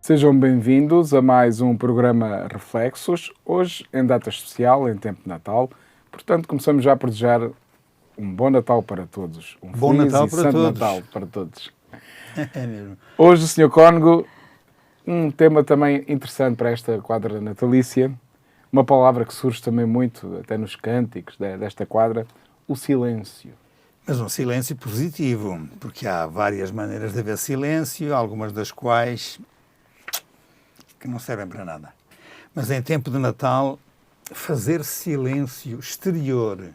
Sejam bem-vindos a mais um programa Reflexos, hoje em data especial, em tempo de Natal. Portanto, começamos já por desejar um bom Natal para todos, um Bom feliz Natal e para santo todos. Natal para todos. É mesmo. Hoje, Sr. Cónigo, um tema também interessante para esta quadra natalícia, uma palavra que surge também muito, até nos cânticos desta quadra, o silêncio. Mas um silêncio positivo, porque há várias maneiras de haver silêncio, algumas das quais que não servem para nada. Mas em tempo de Natal, fazer silêncio exterior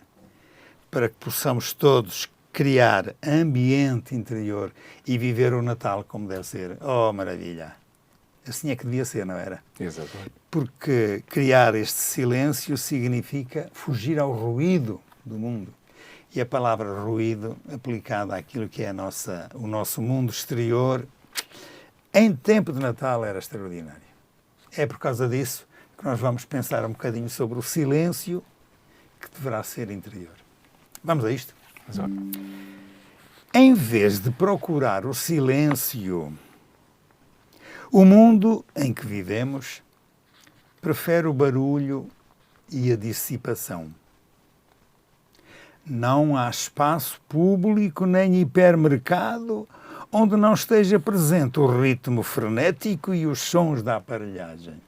para que possamos todos criar ambiente interior e viver o Natal como deve ser. Oh, maravilha! Assim é que devia ser, não era? Exatamente. Porque criar este silêncio significa fugir ao ruído do mundo. E a palavra ruído, aplicada àquilo que é o nosso mundo exterior, em tempo de Natal era extraordinário. É por causa disso que nós vamos pensar um bocadinho sobre o silêncio que deverá ser interior. Vamos a isto? Exato. Em vez de procurar o silêncio, o mundo em que vivemos prefere o barulho e a dissipação. Não há espaço público nem hipermercado onde não esteja presente o ritmo frenético e os sons da aparelhagem.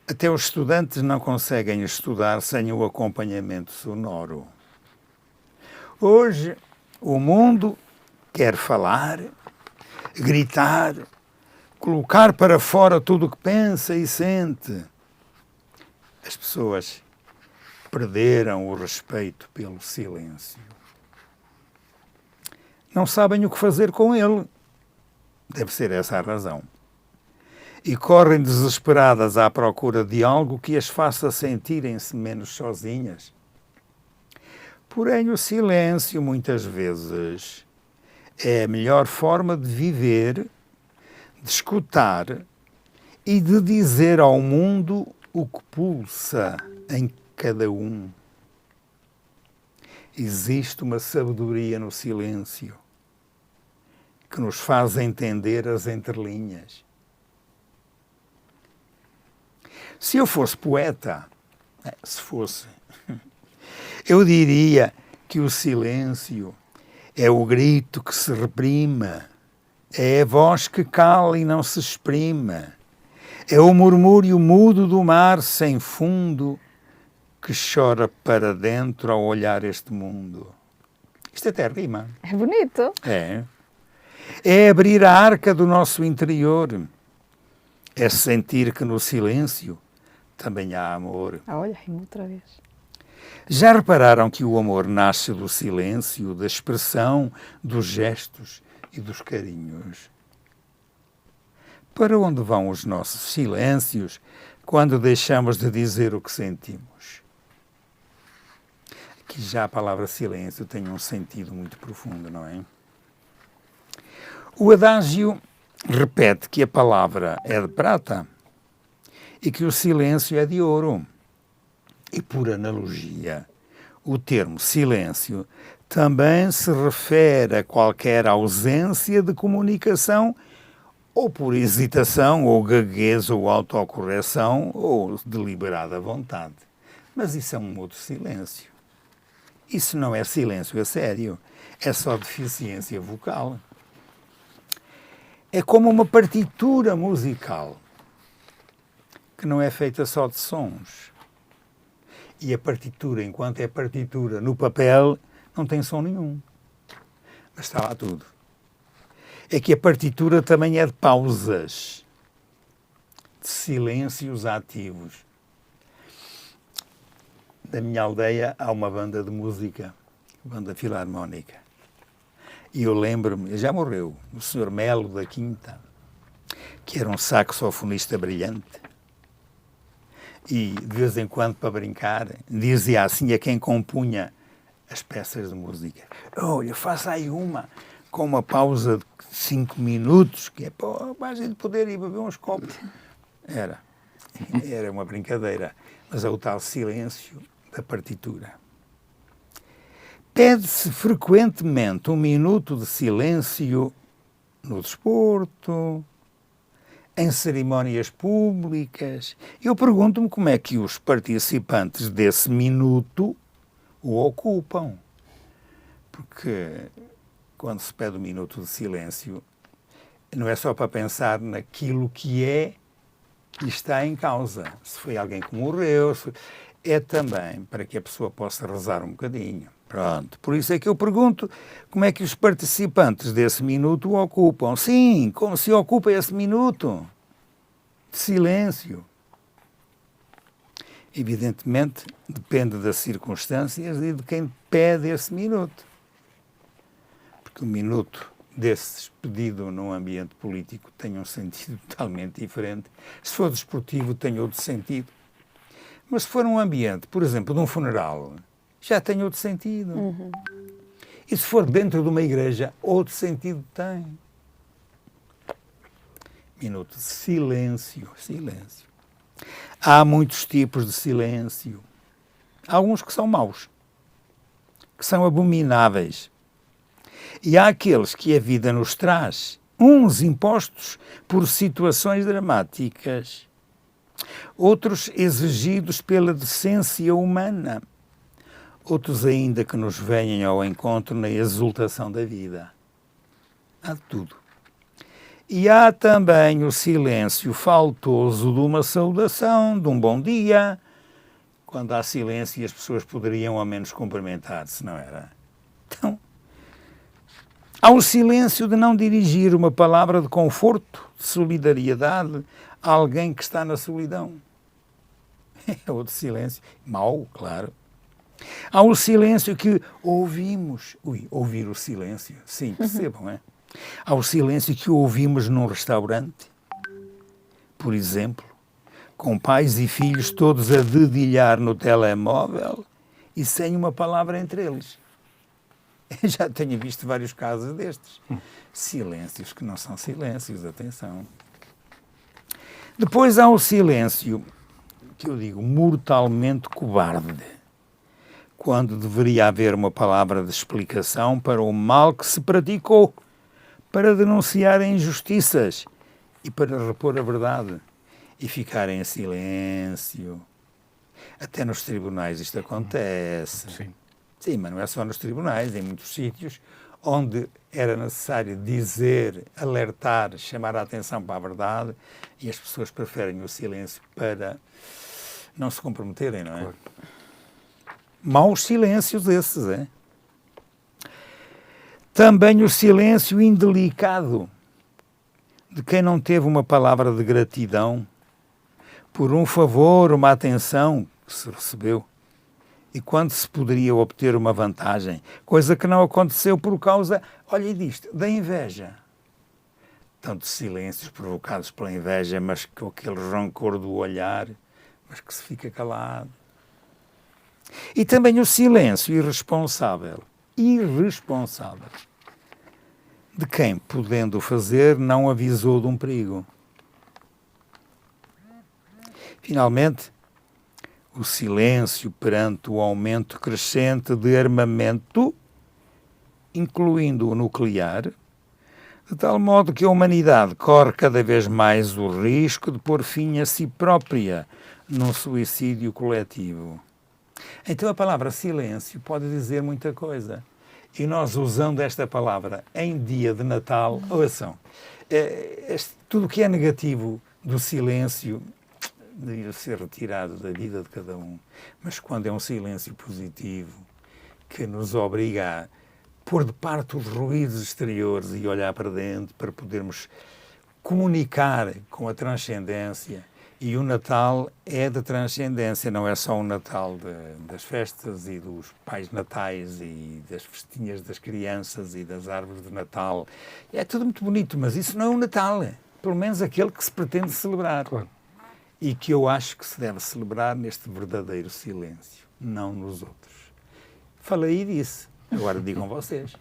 Até os estudantes não conseguem estudar sem o acompanhamento sonoro. Hoje, o mundo quer falar, gritar, colocar para fora tudo o que pensa e sente. As pessoas perderam o respeito pelo silêncio. Não sabem o que fazer com ele. Deve ser essa a razão. E correm desesperadas à procura de algo que as faça sentirem-se menos sozinhas. Porém, o silêncio, muitas vezes, é a melhor forma de viver, de escutar e de dizer ao mundo o que pulsa em cada um. Existe uma sabedoria no silêncio que nos faz entender as entrelinhas. Se eu fosse poeta, eu diria que o silêncio é o grito que se reprima, é a voz que cala e não se exprime, é o murmúrio mudo do mar sem fundo que chora para dentro ao olhar este mundo. Isto até rima. É bonito. É. É abrir a arca do nosso interior. É sentir que no silêncio também há amor. Olha, rima outra vez. Já repararam que o amor nasce do silêncio, da expressão, dos gestos e dos carinhos? Para onde vão os nossos silêncios quando deixamos de dizer o que sentimos? Aqui já a palavra silêncio tem um sentido muito profundo, não é? O adágio repete que a palavra é de prata e que o silêncio é de ouro. E por analogia, o termo silêncio também se refere a qualquer ausência de comunicação ou por hesitação, ou gagueza, ou autocorreção, ou deliberada vontade. Mas isso é um outro silêncio. Isso não é silêncio a sério, é só deficiência vocal. É como uma partitura musical, que não é feita só de sons. E a partitura, enquanto é partitura no papel, não tem som nenhum. Mas está lá tudo. É que a partitura também é de pausas, de silêncios ativos. Na minha aldeia há uma banda de música, banda filarmónica. E eu lembro-me, já morreu, o Sr. Melo da Quinta, que era um saxofonista brilhante. E, de vez em quando, para brincar, dizia assim a quem compunha as peças de música: olha, faça aí uma com uma pausa de 5 minutos, que é para a gente poder ir beber uns copos. Era uma brincadeira, mas é o tal silêncio da partitura. Pede-se frequentemente um minuto de silêncio no desporto, em cerimónias públicas. Eu pergunto-me como é que os participantes desse minuto o ocupam. Porque quando se pede um minuto de silêncio, não é só para pensar naquilo que é e está em causa. Se foi alguém que morreu, é também para que a pessoa possa rezar um bocadinho. Pronto. Por isso é que eu pergunto como é que os participantes desse minuto o ocupam. Sim, como se ocupa esse minuto de silêncio. Evidentemente, depende das circunstâncias e de quem pede esse minuto. Porque o minuto desses pedido num ambiente político tem um sentido totalmente diferente. Se for desportivo, tem outro sentido. Mas se for um ambiente, por exemplo, de um funeral, já tem outro sentido. Uhum. E se for dentro de uma igreja, outro sentido tem. Minuto de silêncio. Silêncio. Há muitos tipos de silêncio. Há alguns que são maus, que são abomináveis. E há aqueles que a vida nos traz, uns impostos por situações dramáticas, outros exigidos pela decência humana, outros ainda que nos venham ao encontro na exultação da vida. Há de tudo. E há também o silêncio faltoso de uma saudação, de um bom dia. Quando há silêncio, as pessoas poderiam ao menos cumprimentar-se, não era? Então, há o silêncio de não dirigir uma palavra de conforto, de solidariedade a alguém que está na solidão. É outro silêncio. Mau, claro. Há o silêncio que ouvimos. Ouvir o silêncio. Sim, percebam, é? Há o silêncio que ouvimos num restaurante, por exemplo, com pais e filhos todos a dedilhar no telemóvel e sem uma palavra entre eles. Eu já tenho visto vários casos destes. Silêncios que não são silêncios, atenção. Depois há o silêncio, que eu digo, mortalmente cobarde, quando deveria haver uma palavra de explicação para o mal que se praticou, para denunciar injustiças e para repor a verdade e ficar em silêncio. Até nos tribunais isto acontece. Sim. Sim, mas não é só nos tribunais, em muitos sítios onde era necessário dizer, alertar, chamar a atenção para a verdade e as pessoas preferem o silêncio para não se comprometerem, não é? Claro. Maus silêncios esses, é? Também o silêncio indelicado de quem não teve uma palavra de gratidão por um favor, uma atenção que se recebeu e quando se poderia obter uma vantagem, coisa que não aconteceu por causa, olha disto, da inveja. Tantos silêncios provocados pela inveja, mas com aquele rancor do olhar, mas que se fica calado. E também o silêncio irresponsável de quem, podendo fazer, não avisou de um perigo. Finalmente, o silêncio perante o aumento crescente de armamento, incluindo o nuclear, de tal modo que a humanidade corre cada vez mais o risco de pôr fim a si própria num suicídio coletivo. Então a palavra silêncio pode dizer muita coisa. E nós usando esta palavra em dia de Natal, ouçam, tudo o que é negativo do silêncio devia ser retirado da vida de cada um. Mas quando é um silêncio positivo, que nos obriga a pôr de parte os ruídos exteriores e olhar para dentro para podermos comunicar com a transcendência. E o Natal é da transcendência, não é só o Natal das festas e dos pais natais e das festinhas das crianças e das árvores de Natal. É tudo muito bonito, mas isso não é o Natal, pelo menos aquele que se pretende celebrar. Claro. E que eu acho que se deve celebrar neste verdadeiro silêncio, não nos outros. Falei e disse, agora digam vocês.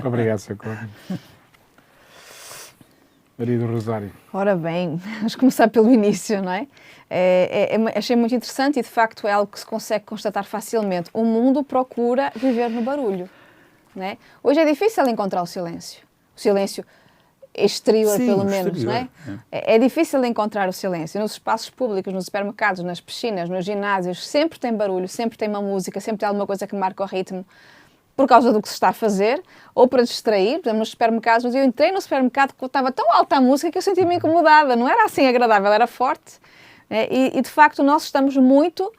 Obrigado, Sr. Cláudio. Maria do Rosário. Ora bem, vamos começar pelo início, não é? Achei muito interessante e, de facto, é algo que se consegue constatar facilmente. O mundo procura viver no barulho, não é? Hoje é difícil encontrar o silêncio. O silêncio exterior, Sim, pelo o menos, exterior, não é? É difícil encontrar o silêncio. Nos espaços públicos, nos supermercados, nas piscinas, nos ginásios, sempre tem barulho, sempre tem uma música, sempre tem alguma coisa que marca o ritmo por causa do que se está a fazer, ou para distrair. Por exemplo, nos supermercados, eu entrei no supermercado que estava tão alta a música que eu senti-me incomodada. Não era assim agradável, era forte. E de facto, nós estamos muito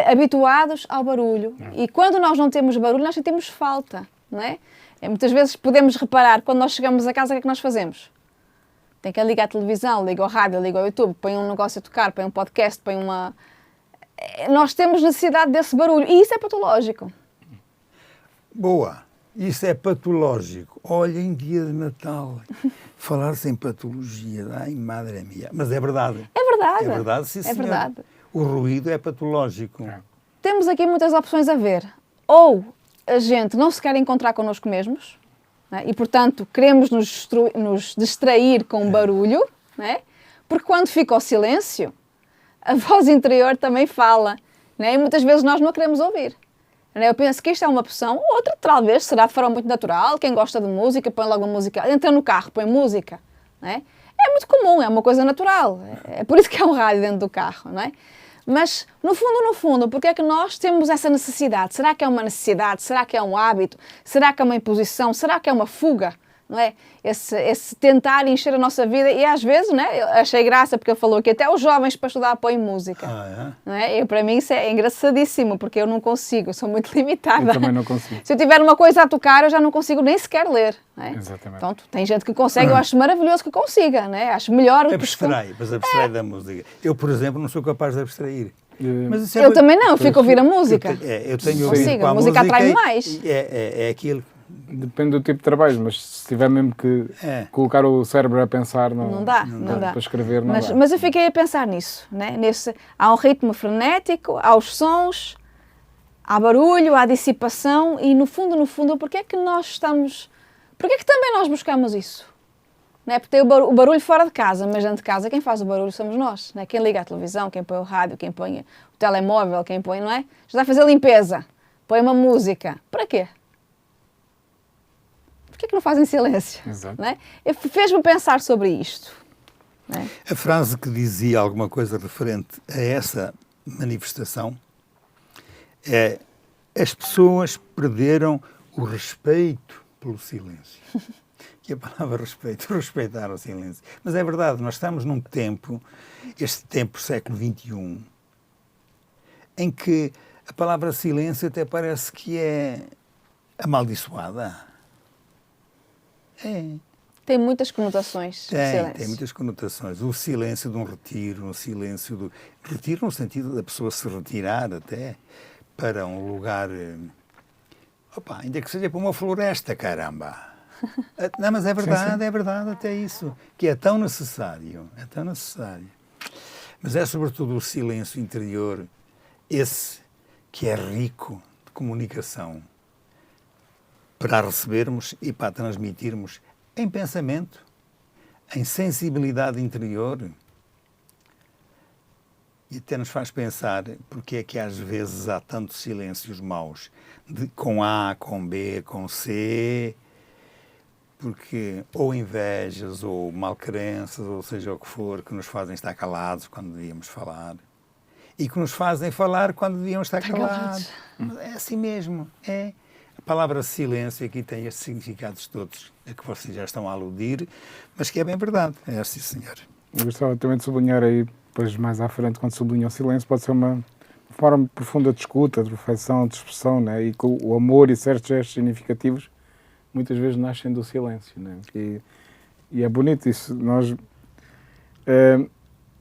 habituados ao barulho. E quando nós não temos barulho, nós sentimos falta, não é? Muitas vezes podemos reparar, quando nós chegamos a casa, o que é que nós fazemos? Tem que ligar a televisão, liga o rádio, liga o YouTube, põe um negócio a tocar, põe um podcast, põe uma... Nós temos necessidade desse barulho e isso é patológico. Boa, isso é patológico. Olha, em dia de Natal, falar-se em patologia, ai, madre minha. Mas é verdade. É verdade. É verdade, sim, é senhor. verdade. O ruído é patológico. Temos aqui muitas opções a ver. Ou a gente não se quer encontrar connosco mesmos, né? E, portanto, queremos nos distrair com barulho, né? Porque quando fica o silêncio, a voz interior também fala, né? E muitas vezes nós não a queremos ouvir. Né? Eu penso que isto é uma opção, outra talvez será de forma muito natural. Quem gosta de música põe logo a música, entra no carro, põe música, né? É muito comum, é uma coisa natural. É por isso que há um rádio dentro do carro, não é? Mas, no fundo, porque é que nós temos essa necessidade? Será que é uma necessidade? Será que é um hábito? Será que é uma imposição? Será que é uma fuga? Não é? Esse tentar encher a nossa vida, e às vezes, né, eu achei graça, porque ele falou que até os jovens para estudar põem música. Não é? Para mim isso é engraçadíssimo, porque eu não consigo, eu sou muito limitada. Eu também não consigo. Se eu tiver uma coisa a tocar, eu já não consigo nem sequer ler. Não é? Exatamente. Então, tem gente que consegue, eu acho maravilhoso que consiga, né? Acho melhor... Abstrai, mas abstrai da música. Eu, por exemplo, não sou capaz de abstrair. Mas isso eu também não, eu fico a ouvir a música. Eu tenho ouvido com a música atrai-me mais. É aquilo. Depende do tipo de trabalho, mas se tiver mesmo que colocar o cérebro a pensar, não dá. Para escrever, não dá. Mas eu fiquei a pensar nisso, né? Há um ritmo frenético, há os sons, há barulho, há dissipação e no fundo, porque é que também nós buscamos isso? Não é? Porque tem o barulho fora de casa, mas dentro de casa quem faz o barulho somos nós, não é? Quem liga a televisão, quem põe o rádio, quem põe o telemóvel, quem põe, não é? Já está a fazer limpeza, põe uma música. Para quê? Porquê que não fazem silêncio? Exato. Não é? Fez-me pensar sobre isto. Não é? A frase que dizia alguma coisa referente a essa manifestação é: as pessoas perderam o respeito pelo silêncio. Que a palavra respeito, respeitar o silêncio. Mas é verdade, nós estamos num tempo, este tempo, século XXI, em que a palavra silêncio até parece que é amaldiçoada. Tem muitas conotações. Tem muitas conotações. O silêncio de um retiro, o silêncio do... Retiro no sentido da pessoa se retirar até para um lugar... ainda que seja para uma floresta, caramba! Não, mas é verdade, sim. É verdade até isso. Que é tão necessário, Mas é sobretudo o silêncio interior, esse que é rico de comunicação, para recebermos e para transmitirmos em pensamento, em sensibilidade interior. E até nos faz pensar porque é que às vezes há tantos silêncios maus, com A, com B, com C, porque ou invejas, ou malcrenças, ou seja o que for, que nos fazem estar calados quando devíamos falar. E que nos fazem falar quando devíamos estar calados. É assim mesmo, é. A palavra silêncio aqui tem estes significados todos a que vocês já estão a aludir, mas que é bem verdade. É assim, senhor. Eu gostava também de sublinhar aí, depois mais à frente, quando sublinha o silêncio, pode ser uma forma profunda de escuta, de reflexão, de expressão, né? E com o amor e certos gestos significativos muitas vezes nascem do silêncio, né? E é bonito isso. Nós,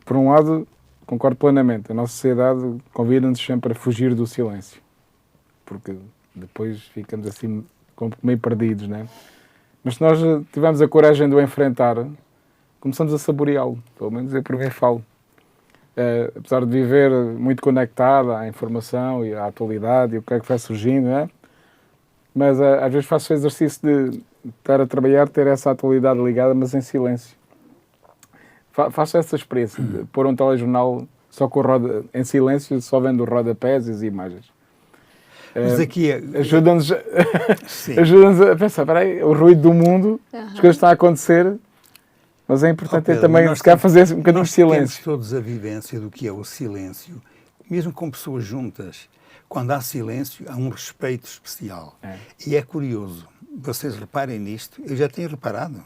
por um lado, concordo plenamente, a nossa sociedade convida-nos sempre a fugir do silêncio, porque depois ficamos assim meio perdidos, né? Mas se nós tivermos a coragem de o enfrentar, começamos a saboreá-lo, pelo menos eu por mim falo. Apesar de viver muito conectado à informação e à atualidade e o que é que vai surgindo, né? Mas às vezes faço o exercício de estar a trabalhar, ter essa atualidade ligada, mas em silêncio. Faço essa experiência de pôr um telejornal só com em silêncio, só vendo rodapés e as imagens. Mas aqui ajuda-nos a pensar, espera aí, o ruído do mundo, as coisas estão a acontecer mas é importante Pedro, também, nós se calhar, fazer um bocadinho de nós temos silêncio. todos a vivência do que é o silêncio, mesmo com pessoas juntas. Quando há silêncio, há um respeito especial. É. E é curioso, vocês reparem nisto, eu já tenho reparado.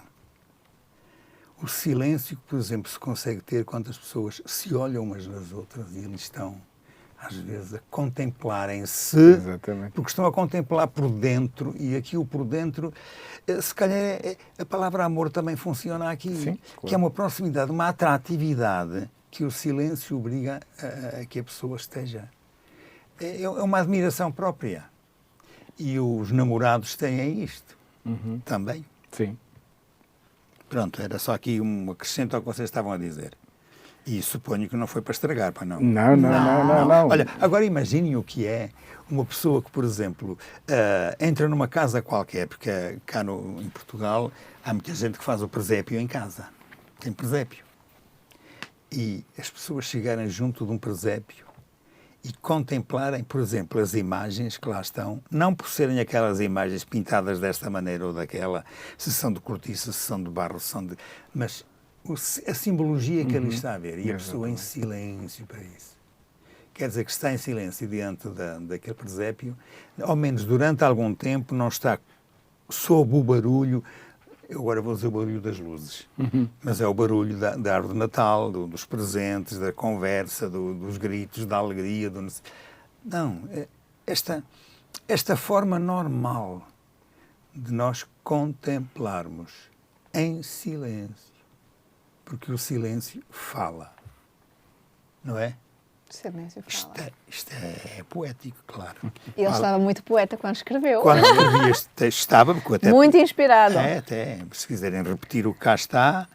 O silêncio que, por exemplo, se consegue ter quando as pessoas se olham umas nas outras e eles estão, às vezes, a contemplarem-se, Exatamente. porque estão a contemplar por dentro, e aqui o por dentro, se calhar a palavra amor também funciona aqui, Sim, que claro. é uma proximidade, uma atratividade que o silêncio obriga a que a pessoa esteja. É uma admiração própria. E os namorados têm isto também. Sim. Pronto, era só aqui um acrescento ao que vocês estavam a dizer. E suponho que não foi para estragar, para não. Não. Olha, agora imaginem o que é uma pessoa que, por exemplo, entra numa casa qualquer, porque cá em Portugal há muita gente que faz o presépio em casa. Tem presépio. E as pessoas chegarem junto de um presépio e contemplarem, por exemplo, as imagens que lá estão, não por serem aquelas imagens pintadas desta maneira ou daquela, se são de cortiça, se são de barro, mas a simbologia que ali está a ver, e a pessoa em silêncio para isso. Quer dizer que está em silêncio diante daquele presépio, ao menos durante algum tempo não está sob o barulho. Eu agora vou dizer o barulho das luzes, mas é o barulho da árvore de Natal, dos presentes, da conversa, dos gritos, da alegria. Não, esta forma normal de nós contemplarmos em silêncio, porque o silêncio fala, não é? Silêncio fala. Isto é poético, claro. E ele estava muito poeta quando escreveu. Quando escrevi este texto estava, porque até... Muito inspirado. Até, se quiserem repetir o que cá está...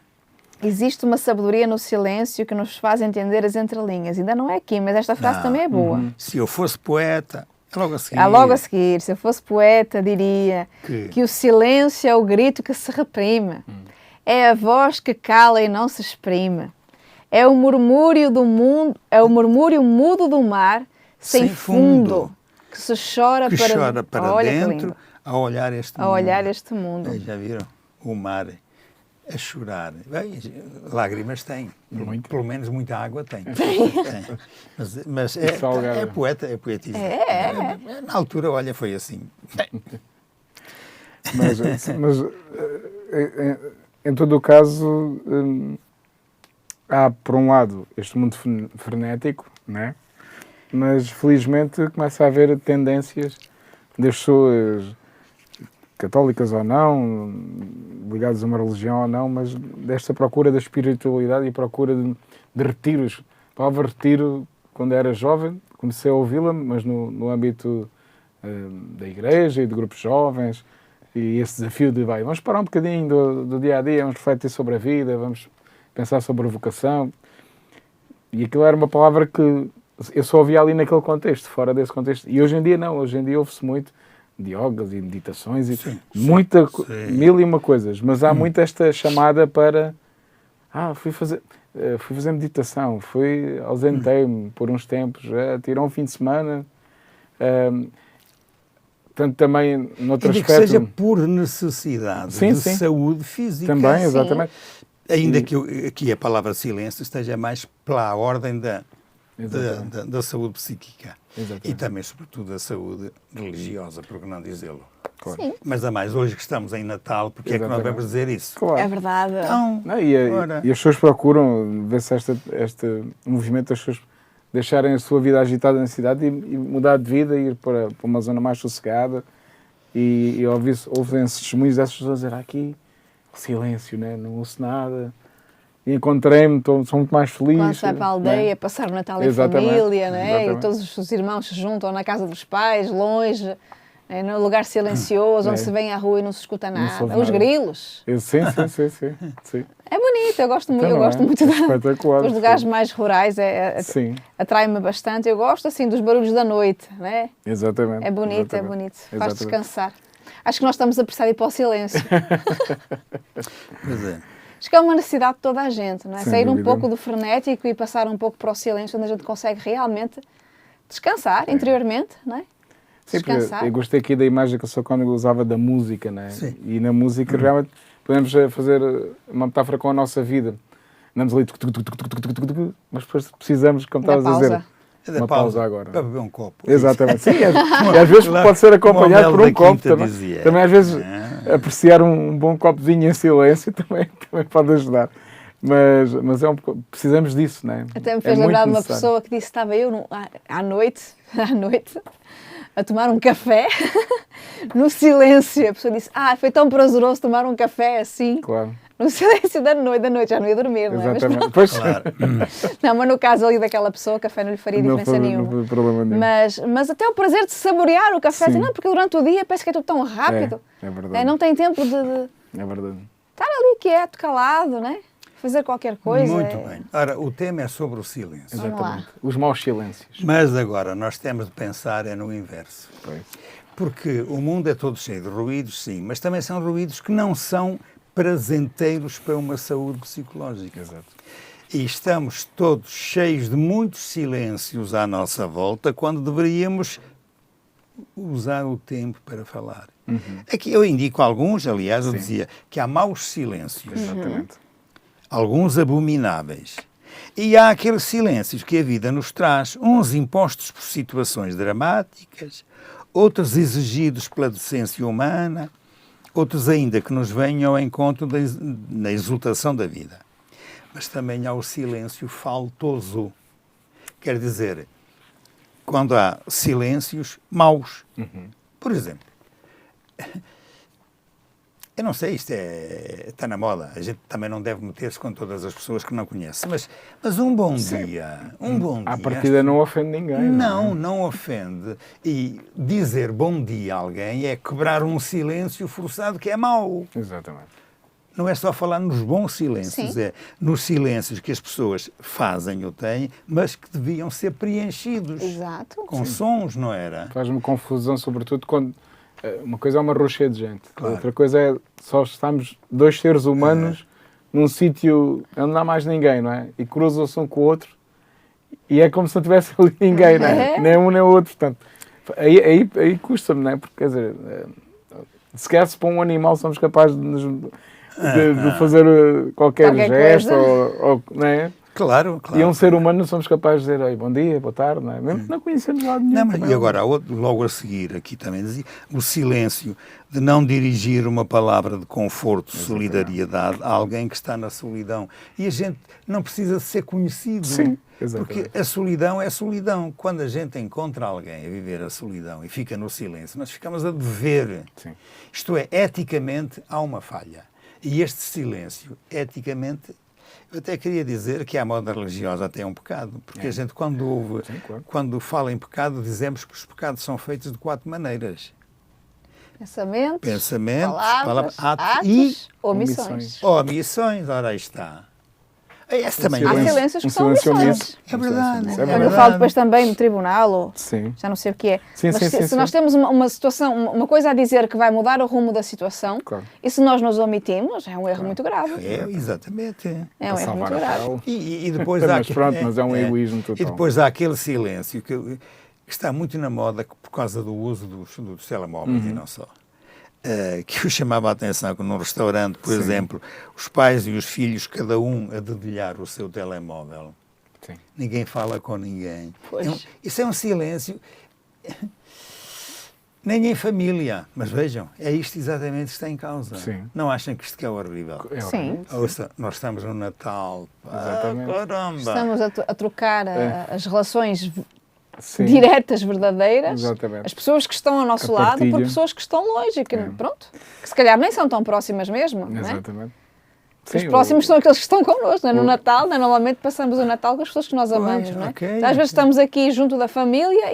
Existe uma sabedoria no silêncio que nos faz entender as entrelinhas. Ainda não é aqui, mas esta frase também é boa. Se eu fosse poeta, é logo a seguir. Logo a seguir, se eu fosse poeta, diria Que o silêncio é o grito que se reprime. É a voz que cala e não se exprime. É o murmúrio do mundo, é o murmúrio mudo do mar, sem fundo, que se chora que para, chora para olha que dentro lindo. a olhar este mundo. A olhar este mundo. Já viram? O mar a chorar. Bem, lágrimas tem. Muito. Pelo menos muita água tem. Mas salgada. é poeta, é poetisa. Na altura, olha, foi assim. Mas em todo o caso, há, por um lado, este mundo frenético, né? Mas felizmente começa a haver tendências das pessoas, católicas ou não, ligadas a uma religião ou não, mas desta procura da espiritualidade e procura de retiros. A palavra retiro, quando era jovem, comecei a ouvi-la, mas no âmbito da igreja e de grupos jovens, e esse desafio de, vamos parar um bocadinho do dia a dia, vamos refletir sobre a vida, vamos pensar sobre a vocação. E aquilo era uma palavra que eu só ouvia ali naquele contexto, fora desse contexto. E hoje em dia não, hoje em dia ouve-se muito de yogas e meditações e mil e uma coisas, mas há muito esta chamada para fui fazer meditação, ausentei-me por uns tempos, tirei um fim de semana. Portanto, também, noutro Ainda aspecto... que seja por necessidade de saúde física. Também, exatamente. Ainda que aqui a palavra silêncio esteja mais pela ordem da saúde psíquica. Exatamente. E também, sobretudo, da saúde religiosa, por que não dizê-lo. Claro. Sim. Mas a mais hoje que estamos em Natal, porque é que nós vamos dizer isso? Claro. É verdade. Não, E as pessoas procuram ver se este movimento das pessoas deixarem a sua vida agitada na cidade e mudar de vida, ir para uma zona mais sossegada e ouvem-se testemunhos dessas pessoas dizer aqui silêncio, né? Não ouço nada. E encontrei-me, sou muito mais feliz. Quando sai para a aldeia, né? passar o Natal em Exatamente. família, né? E Exatamente. todos os irmãos se juntam na casa dos pais, longe, né? Num lugar silencioso, onde se vem à rua e não se escuta Não se nada. ouve Os nada. grilos. Sim. É bonito, eu gosto muito, Então, eu gosto muito espetacular, dos lugares mais rurais, Sim, atrai-me bastante. Eu gosto assim dos barulhos da noite, né? exatamente. É bonito, exatamente. é bonito. Faz Exatamente. descansar. Acho que nós estamos a precisar de ir para o silêncio. Pois é. Acho que é uma necessidade de toda a gente, não é? Sem Sair um dúvida. pouco do frenético e passar um pouco para o silêncio, onde a gente consegue realmente descansar interiormente, não é? Sim, porque Descansar. eu gostei aqui da imagem que eu só quando usava da música, né? Sim. E na música realmente podemos fazer uma metáfora com a nossa vida. Andamos ali, mas depois precisamos, como Da estavas a dizer, pausa. uma pausa agora. Para beber um copo. Exatamente. Sim, e às vezes pode ser acompanhado por um copo também. Também às vezes apreciar um bom copo de vinho em silêncio também pode ajudar. Mas precisamos disso, não é? Até me fez lembrar de uma pessoa que disse que estava eu à noite, a tomar um café, no silêncio. A pessoa disse, foi tão prazeroso tomar um café assim. Claro. No silêncio da noite já não ia dormir, não é? Exatamente. Pois. Claro. Não, mas no caso ali daquela pessoa, o café não lhe faria diferença nenhuma. Não foi problema nenhum. Mas até o prazer de saborear o café, Sim. não, porque durante o dia parece que é tudo tão rápido. É verdade. Não tem tempo de É verdade. estar ali quieto, calado, né? Fazer qualquer coisa. Muito bem. Ora, o tema é sobre o silêncio. Vamos lá. Exatamente. Os maus silêncios. Mas agora nós temos de pensar no inverso. Pois. Porque o mundo é todo cheio de ruídos, sim, mas também são ruídos que não são prazenteiros para uma saúde psicológica. Exato. E estamos todos cheios de muitos silêncios à nossa volta, quando deveríamos usar o tempo para falar. Aqui eu indico alguns, aliás, eu dizia que há maus silêncios, Exatamente. alguns abomináveis. E há aqueles silêncios que a vida nos traz, uns impostos por situações dramáticas, outros exigidos pela decência humana, outros ainda que nos venham ao encontro na exultação da vida. Mas também há o silêncio faltoso. Quer dizer, quando há silêncios maus. Por exemplo, eu não sei, isto está na moda, a gente também não deve meter-se com todas as pessoas que não conhece, mas um bom dia, À partida não ofende ninguém. Não ofende. E dizer bom dia a alguém é quebrar um silêncio forçado que é mau. Exatamente. Não é só falar nos bons silêncios, Sim. é nos silêncios que as pessoas fazem ou têm, mas que deviam ser preenchidos Exato. com sons, não era? Faz-me confusão, sobretudo quando uma coisa é uma rua cheia de gente, Claro. outra coisa é só estamos dois seres humanos num sítio onde não há mais ninguém, não é? E cruzam-se um com o outro e é como se não tivesse ali ninguém, não é? Nem um nem o outro. Portanto, aí custa-me, não é? Porque, quer dizer, se calhar se para um animal somos capazes de fazer qualquer gesto, ou, não é? Claro. E um ser humano somos capazes de dizer "Oi, bom dia, boa tarde", não é? Mesmo que não conhecemos lado nenhum. Não, mas, também. e agora, há outro, logo a seguir, aqui também dizia, o silêncio de não dirigir uma palavra de conforto, solidariedade a alguém que está na solidão. E a gente não precisa ser conhecido. Sim, exatamente. Porque a solidão é solidão. Quando a gente encontra alguém a viver a solidão e fica no silêncio, nós ficamos a dever. Sim. Isto é, eticamente há uma falha. E este silêncio, eticamente, eu até queria dizer que a moda religiosa até é um pecado, porque a gente Sim, claro. quando fala em pecado, dizemos que os pecados são feitos de 4 maneiras. Pensamentos, Palavras, atos e omissões. omissões. Ora, aí está. Esse também Há silêncio- silêncios que um são silêncio omissões. omisso. É verdade. Isso é Eu verdade. não falo depois também no tribunal, ou Sim. já não sei o que é. Sim, Mas sim, se sim, nós sim. temos uma situação, uma coisa a dizer que vai mudar o rumo da situação, Claro. e se nós nos omitimos, é um erro muito grave. É, exatamente. É um Para erro salvar muito a grave. pele. E depois há Mas pronto, mas é um egoísmo total. E depois há aquele silêncio que está muito na moda por causa do uso dos telemóveis e não só. Que eu chamava a atenção que num restaurante, por exemplo, os pais e os filhos, cada um a dedilhar o seu telemóvel. Sim. Ninguém fala com ninguém. Pois. Isso é um silêncio. Nem em família. Mas vejam, é isto exatamente que está em causa. Sim. Não acham que isto que é horrível? É Sim. horrível. Ouça, nós estamos no Natal. Exatamente. Caramba! Estamos a trocar as relações Sim. diretas, verdadeiras, Exatamente. as pessoas que estão ao nosso Que lado por partilham. pessoas que estão longe e que, pronto, que se calhar nem são tão próximas mesmo, não é? Exatamente. Os Sim, próximos são aqueles que estão connosco, não é? No Natal, né? Normalmente passamos o Natal com as pessoas que nós amamos, não é? ok. Às vezes estamos aqui junto da família,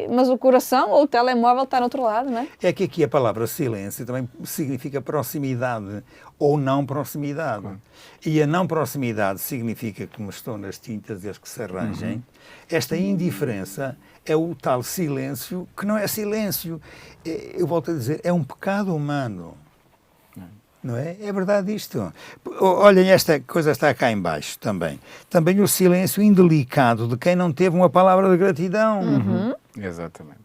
mas o coração ou o telemóvel está no outro lado, não é? É que aqui a palavra silêncio também significa proximidade ou não proximidade. Claro. E a não proximidade significa, como estão nas tintas desde que se arranjem, esta indiferença é o tal silêncio que não é silêncio. Eu volto a dizer, é um pecado humano. Não é? É verdade isto. Olhem, esta coisa está cá em baixo também. Também o silêncio indelicado de quem não teve uma palavra de gratidão. Exatamente.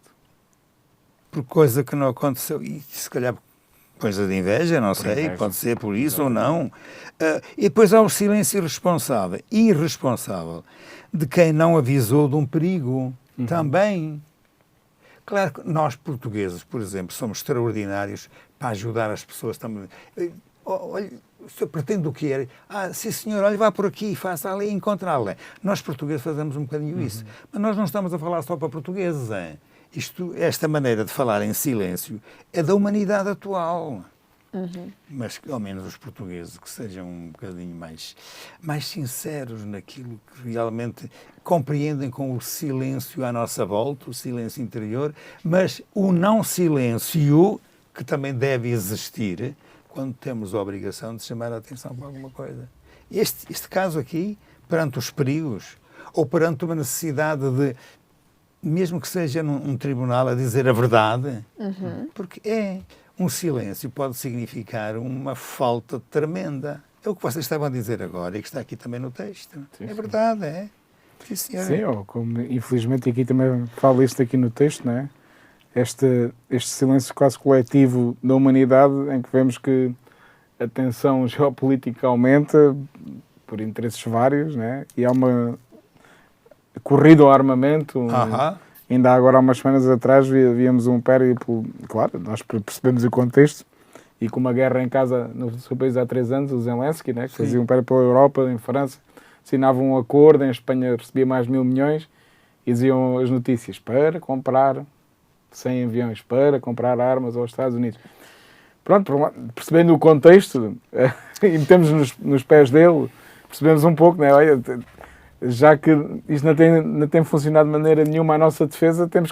Por coisa que não aconteceu. E se calhar Coisa de inveja, não sei, inveja. pode ser por isso ou não. E depois há o silêncio irresponsável de quem não avisou de um perigo também. Claro que nós portugueses, por exemplo, somos extraordinários para ajudar as pessoas também. Olha, o senhor pretende o quê? Sim senhor, olha, vá por aqui, faça ali, encontrá-la. Nós portugueses fazemos um bocadinho isso. Mas nós não estamos a falar só para portugueses, hein? Esta maneira de falar em silêncio é da humanidade atual. Mas, ao menos, os portugueses que sejam um bocadinho mais sinceros naquilo que realmente compreendem com o silêncio à nossa volta, o silêncio interior, mas o não silêncio, que também deve existir, quando temos a obrigação de chamar a atenção para alguma coisa. Este caso aqui, perante os perigos, ou perante uma necessidade de, mesmo que seja num tribunal, a dizer a verdade, porque um silêncio pode significar uma falta tremenda. É o que vocês estavam a dizer agora e que está aqui também no texto. Sim, é sim. verdade, é? Sim, senhora. Sim, ou como infelizmente aqui também fala isto aqui no texto, não é? Este silêncio quase coletivo da humanidade, em que vemos que a tensão geopolítica aumenta por interesses vários, né? E há uma corrida ao armamento. Ainda agora, há umas semanas atrás, víamos um périplo, claro, nós percebemos o contexto, e com uma guerra em casa no seu país há 3 anos, o Zelensky, né, que fazia um périplo pela Europa, em França, assinava um acordo, em Espanha recebia mais 1.000 milhões, e diziam as notícias, para comprar 100 aviões, para comprar armas aos Estados Unidos. Pronto, percebendo o contexto, e metemos nos pés dele, percebemos um pouco, né, olha, já que isto não tem funcionado de maneira nenhuma a nossa defesa, temos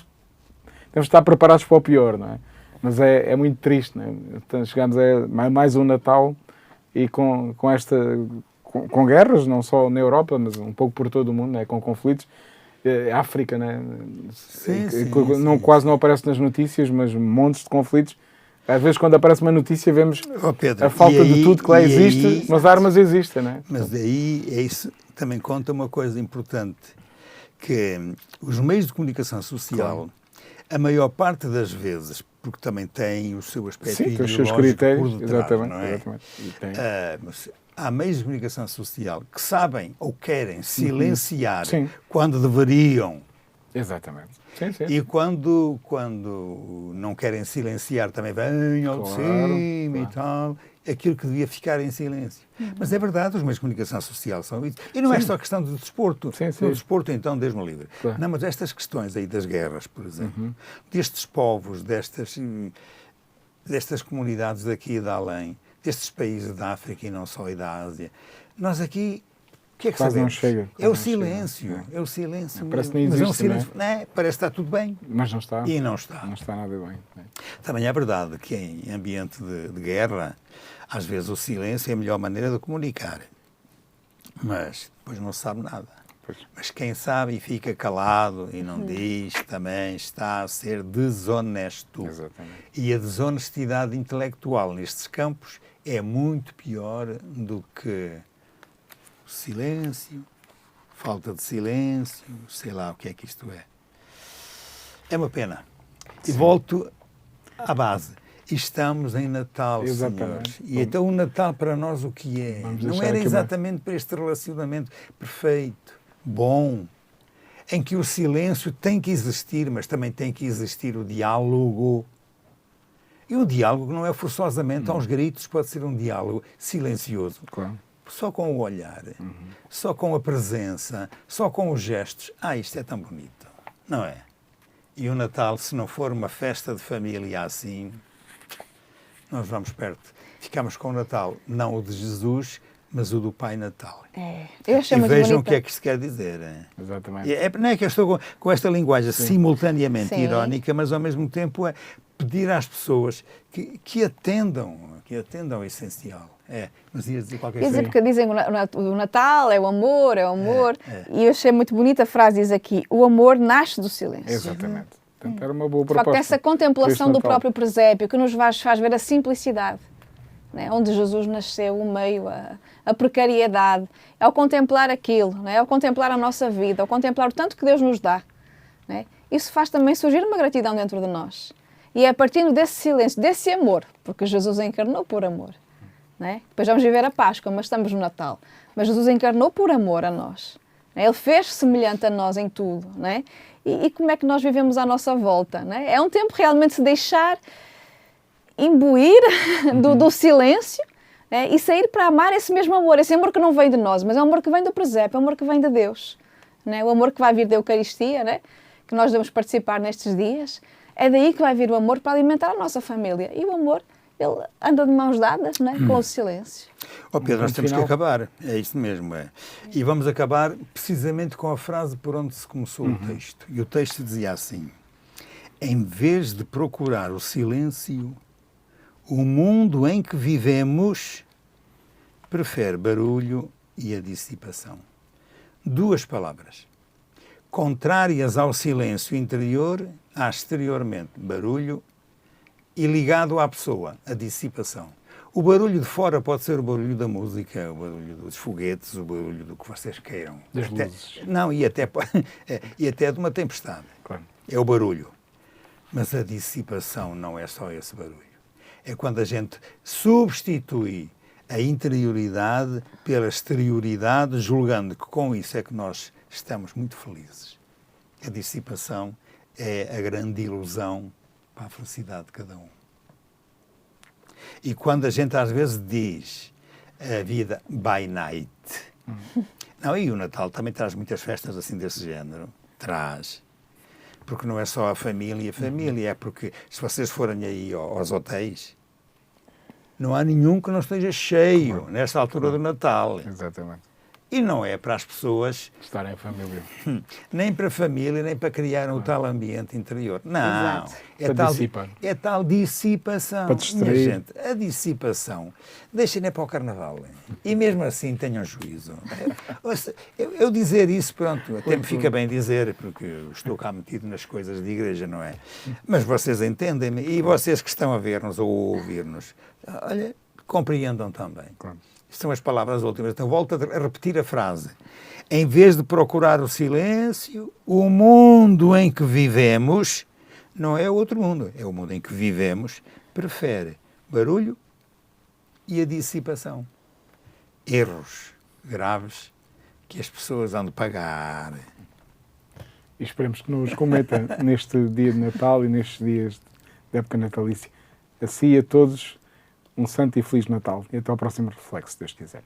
de estar preparados para o pior, não é? Mas é muito triste, não é? Então, chegamos a mais um Natal e com guerras, não só na Europa, mas um pouco por todo o mundo, não é? Com conflitos. África, né? Quase não aparece nas notícias, mas montes de conflitos. Às vezes, quando aparece uma notícia, vemos Pedro, a falta de tudo que lá existe, mas armas existem, não é? Mas daí isso também conta uma coisa importante, que os meios de comunicação social, a maior parte das vezes, porque também têm o seu aspecto ideológico os seus critérios, por detrás, exatamente, não é? Exatamente. Há meios de comunicação social que sabem ou querem silenciar quando deveriam. Exatamente. Sim. E quando não querem silenciar também vêm ao de cima e tal, aquilo que devia ficar em silêncio. Mas é verdade, os meios de comunicação social são isso. E não é só questão do desporto. No desporto, então, Deus me livre. Claro. Não, mas estas questões aí das guerras, por exemplo, destes povos, destas comunidades daqui e de além, destes países da África e não só, e da Ásia, nós aqui, o que é que quase sabemos? não chega. É o silêncio. É o silêncio. Parece que nem existe, mas é um silêncio, parece que está tudo bem. Mas não está. E não está. Não está nada bem. Também é verdade que em ambiente de guerra, às vezes o silêncio é a melhor maneira de comunicar. Mas depois não se sabe nada. Pois. Mas quem sabe e fica calado e não diz, também está a ser desonesto. Exatamente. E a desonestidade intelectual nestes campos é muito pior do que o silêncio, falta de silêncio, sei lá o que é que isto é. É uma pena. E volto à base. Estamos em Natal, exatamente, senhores. E então o Natal para nós o que é? Não era exatamente para este relacionamento perfeito, bom, em que o silêncio tem que existir, mas também tem que existir o diálogo. E o diálogo não é forçosamente aos gritos, pode ser um diálogo silencioso. Claro. Só com o olhar, só com a presença, só com os gestos. Isto é tão bonito, não é? E o Natal, se não for uma festa de família assim, nós vamos perto. Ficamos com o Natal, não o de Jesus, mas o do Pai Natal. Eu achei e muito vejam bonita. o que é que isto quer dizer. Exatamente. Não é que eu estou com esta linguagem simultaneamente irónica, mas ao mesmo tempo é pedir às pessoas que atendam o essencial. Mas ia dizer qualquer coisa. Porque dizem que o Natal é o amor, E eu achei muito bonita a frase, diz aqui, o amor nasce do silêncio. Exatamente. Portanto, era uma boa De proposta. facto, essa contemplação do Natal. próprio presépio que nos faz ver a simplicidade, né? Onde Jesus nasceu, o meio, a precariedade, ao contemplar aquilo, né? Ao contemplar a nossa vida, ao contemplar o tanto que Deus nos dá, né? Isso faz também surgir uma gratidão dentro de nós. E é partindo desse silêncio, desse amor, porque Jesus encarnou por amor. Não é? Depois vamos viver a Páscoa, mas estamos no Natal. Mas Jesus encarnou por amor a nós. Não é? Ele fez semelhante a nós em tudo. Não é? E como é que nós vivemos à nossa volta? Não é? É um tempo realmente de se deixar imbuir do silêncio, né? E sair para amar esse mesmo amor. Esse amor que não vem de nós, mas é um amor que vem do presépio, é um amor que vem de Deus. Né? O amor que vai vir da Eucaristia, né? Que nós devemos participar nestes dias. É daí que vai vir o amor para alimentar a nossa família. E o amor, ele anda de mãos dadas, né? Com o silêncio. Ó Pedro, nós temos que acabar. É isso mesmo. É. E vamos acabar precisamente com a frase por onde se começou o texto. E o texto dizia assim: em vez de procurar o silêncio, o mundo em que vivemos prefere barulho e a dissipação. Duas palavras, contrárias ao silêncio interior, há exteriormente barulho e ligado à pessoa, a dissipação. O barulho de fora pode ser o barulho da música, o barulho dos foguetes, o barulho do que vocês queiram. Das luzes. Não, e até de uma tempestade. Claro. É o barulho. Mas a dissipação não é só esse barulho. É quando a gente substitui a interioridade pela exterioridade, julgando que com isso é que nós estamos muito felizes. A dissipação é a grande ilusão para a felicidade de cada um. E quando a gente às vezes diz a vida by night, não, e o Natal também traz muitas festas assim desse género, traz. Porque não é só a família, é porque se vocês forem aí aos hotéis, não há nenhum que não esteja cheio nesta altura do Natal. Exatamente. E não é para as pessoas... Estarem em família. Nem para a família, nem para criar um tal ambiente interior. Não. Exato. É tal dissipação. Para distrair. Minha gente, a dissipação. Deixem-na para o Carnaval. E mesmo assim tenham juízo. Eu dizer isso, pronto, até me fica bem dizer, porque eu estou cá metido nas coisas de igreja, não é? Mas vocês entendem-me. E vocês que estão a ver-nos ou a ouvir-nos, olha, compreendam também. Claro. São as palavras últimas. Então, volto a repetir a frase. Em vez de procurar o silêncio, o mundo em que vivemos, não é outro mundo, é o mundo em que vivemos, prefere barulho e a dissipação. Erros graves que as pessoas hão de pagar. E esperemos que nos cometa neste dia de Natal e nestes dias da época natalícia. A si e a todos, um santo e feliz Natal. E até ao próximo reflexo, se Deus quiser.